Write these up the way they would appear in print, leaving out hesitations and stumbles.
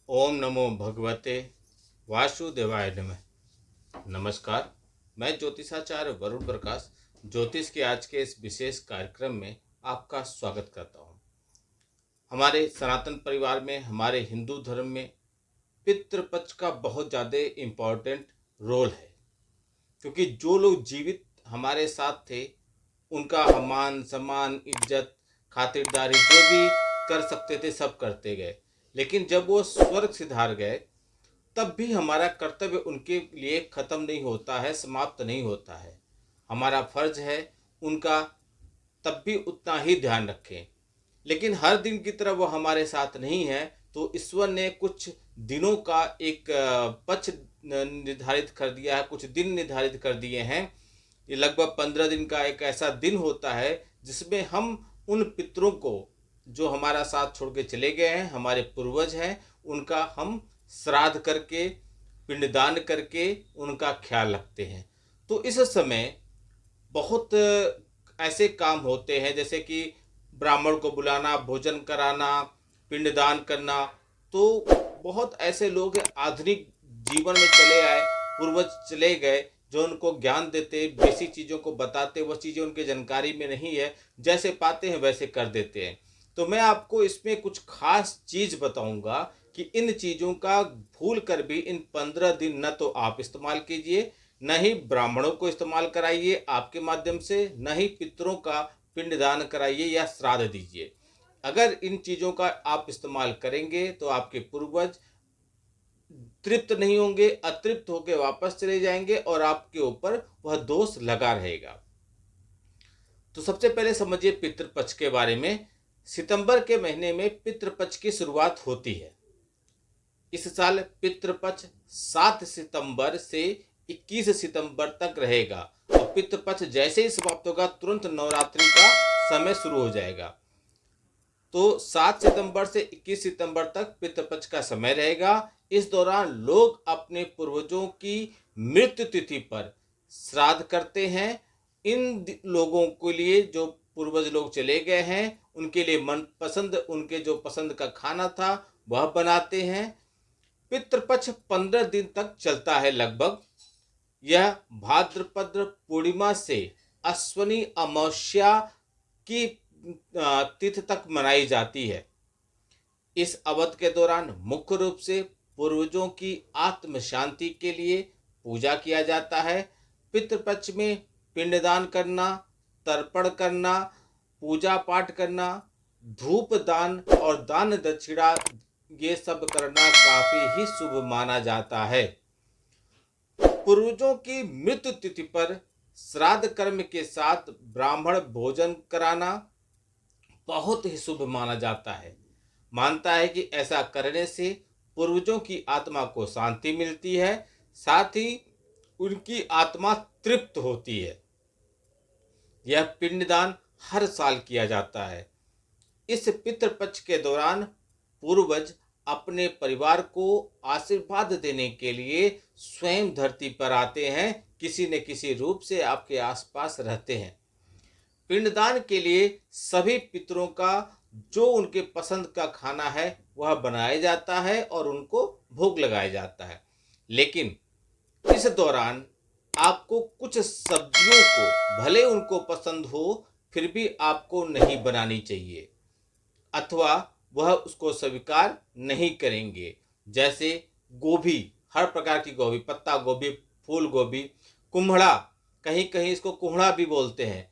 ओम नमो भगवते वासुदेवाय नमः। नमस्कार। मैं ज्योतिषाचार्य वरुण प्रकाश ज्योतिष के आज के इस विशेष कार्यक्रम में आपका स्वागत करता हूँ। हमारे सनातन परिवार में, हमारे हिंदू धर्म में पितृपक्ष का बहुत ज़्यादा इम्पोर्टेंट रोल है, क्योंकि जो लोग जीवित हमारे साथ थे उनका हम मान सम्मान, इज्जत, खातिरदारी जो भी कर सकते थे सब करते गए। लेकिन जब वो स्वर्ग सिधार गए तब भी हमारा कर्तव्य उनके लिए खत्म नहीं होता है, समाप्त नहीं होता है। हमारा फर्ज है उनका तब भी उतना ही ध्यान रखें। लेकिन हर दिन की तरह वो हमारे साथ नहीं है, तो ईश्वर ने कुछ दिनों का एक पक्ष निर्धारित कर दिया है, कुछ दिन निर्धारित कर दिए हैं। ये लगभग 15 दिन का एक ऐसा दिन होता है जिसमें हम उन पितरों को जो हमारा साथ छोड़ के चले गए हैं, हमारे पूर्वज हैं, उनका हम श्राद्ध करके, पिंडदान करके उनका ख्याल रखते हैं। तो इस समय बहुत ऐसे काम होते हैं, जैसे कि ब्राह्मण को बुलाना, भोजन कराना, पिंडदान करना। तो बहुत ऐसे लोग हैं आधुनिक जीवन में चले आए, पूर्वज चले गए, जो उनको ज्ञान देते, बेसिक चीज़ों को बताते, वह चीज़ें उनके जानकारी में नहीं है, जैसे पाते हैं वैसे कर देते हैं। तो मैं आपको इसमें कुछ खास चीज़ बताऊंगा कि इन चीज़ों का भूल कर भी इन 15 दिन न तो आप इस्तेमाल कीजिए, न ही ब्राह्मणों को इस्तेमाल कराइए आपके माध्यम से, न ही पितरों का पिंडदान कराइए या श्राद्ध दीजिए। अगर इन चीज़ों का आप इस्तेमाल करेंगे तो आपके पूर्वज तृप्त नहीं होंगे, अतृप्त होकर वापस चले जाएंगे और आपके ऊपर वह दोष लगा रहेगा। तो सबसे पहले समझिए पितृपक्ष के बारे में। सितंबर के महीने में पितृपक्ष की शुरुआत होती है। इस साल पितृपक्ष 7 सितंबर से 21 सितंबर तक रहेगा और पितृपक्ष जैसे ही समाप्त होगा तुरंत नवरात्रि का समय शुरू हो जाएगा। तो 7 सितंबर से 21 सितंबर तक पितृपक्ष का समय रहेगा। इस दौरान लोग अपने पूर्वजों की मृत्यु तिथि पर श्राद्ध करते हैं। इन लोगों के लिए, जो पूर्वज लोग चले गए हैं, उनके लिए मनपसंद, उनके जो पसंद का खाना था वह बनाते हैं। पितृपक्ष 15 दिन तक चलता है लगभग। यह भाद्रपद पूर्णिमा से अश्वनी अमावस्या की तिथि तक मनाई जाती है। इस अवधि के दौरान मुख्य रूप से पूर्वजों की आत्म शांति के लिए पूजा किया जाता है। पितृपक्ष में पिंडदान करना, तर्पण करना, पूजा पाठ करना, धूप दान और दान दक्षिणा, ये सब करना काफी ही शुभ माना जाता है। पूर्वजों की मृत्यु तिथि पर श्राद्ध कर्म के साथ ब्राह्मण भोजन कराना बहुत ही शुभ माना जाता है। मानता है कि ऐसा करने से पूर्वजों की आत्मा को शांति मिलती है, साथ ही उनकी आत्मा तृप्त होती है। यह पिंडदान हर साल किया जाता है। इस पितृपक्ष के दौरान पूर्वज अपने परिवार को आशीर्वाद देने के लिए स्वयं धरती पर आते हैं, किसी न किसी रूप से आपके आसपास रहते हैं। पिंडदान के लिए सभी पितरों का जो उनके पसंद का खाना है वह बनाया जाता है और उनको भोग लगाया जाता है। लेकिन इस दौरान आपको कुछ सब्जियों को, भले उनको पसंद हो, फिर भी आपको नहीं बनानी चाहिए, अथवा वह उसको स्वीकार नहीं करेंगे। जैसे गोभी, हर प्रकार की गोभी, पत्ता गोभी, फूल गोभी, कुम्हड़ा, कहीं कहीं इसको कुम्हड़ा भी बोलते हैं।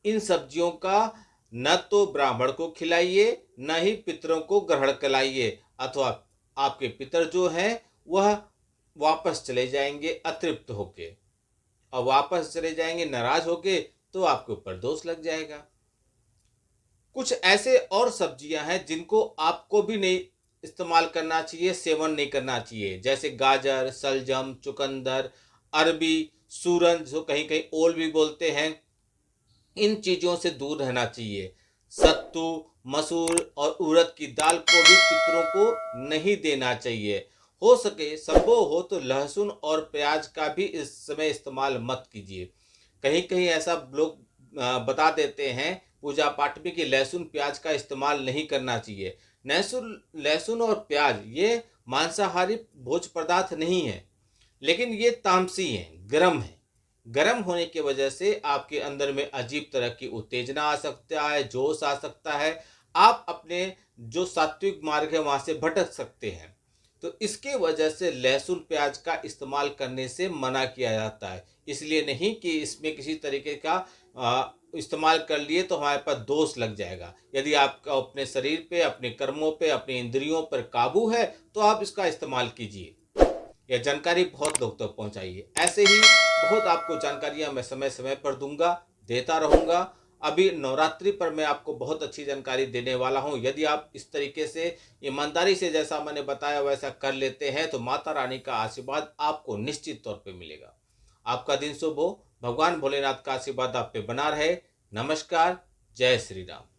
इन सब्जियों का न तो ब्राह्मण को खिलाइए, न ही पितरों को ग्रहण कराइए, अथवा आपके पितर जो हैं वह वापस चले जाएंगे अतृप्त होके, और वापस चले जाएंगे नाराज होके, तो आपके ऊपर दोष लग जाएगा। कुछ ऐसे और सब्जियां हैं जिनको आपको भी नहीं इस्तेमाल करना चाहिए, सेवन नहीं करना चाहिए, जैसे गाजर, सलजम, चुकंदर, अरबी, सूरन, जो कहीं कहीं ओल भी बोलते हैं। इन चीज़ों से दूर रहना चाहिए। सत्तू, मसूर और उड़द की दाल को भी पितरों को नहीं देना चाहिए। हो सके, संभव हो तो लहसुन और प्याज का भी इस समय इस्तेमाल मत कीजिए। कहीं कहीं ऐसा लोग बता देते हैं पूजा पाठ में कि लहसुन प्याज का इस्तेमाल नहीं करना चाहिए। लहसुन लहसुन और प्याज ये मांसाहारी भोज्य पदार्थ नहीं है, लेकिन ये तामसी है, गर्म है। गर्म होने की वजह से आपके अंदर में अजीब तरह की उत्तेजना आ सकता है, जोश आ सकता है। आप अपने जो सात्विक मार्ग है वहाँ से भटक सकते हैं। तो इसके वजह से लहसुन प्याज का इस्तेमाल करने से मना किया जाता है। इसलिए नहीं कि इसमें किसी तरीके का इस्तेमाल कर लिए तो हमारे पास दोष लग जाएगा। यदि आपका अपने शरीर पे, अपने कर्मों पे, अपनी इंद्रियों पर काबू है तो आप इसका इस्तेमाल कीजिए। यह जानकारी बहुत लोग तक पहुंचाइए। ऐसे ही बहुत आपको जानकारियां मैं समय समय पर दूंगा, देता रहूंगा। अभी नवरात्रि पर मैं आपको बहुत अच्छी जानकारी देने वाला हूं। यदि आप इस तरीके से ईमानदारी से जैसा मैंने बताया वैसा कर लेते हैं तो माता रानी का आशीर्वाद आपको निश्चित तौर पे मिलेगा। आपका दिन शुभ हो। भगवान भोलेनाथ का आशीर्वाद आप पे बना रहे। नमस्कार। जय श्री राम।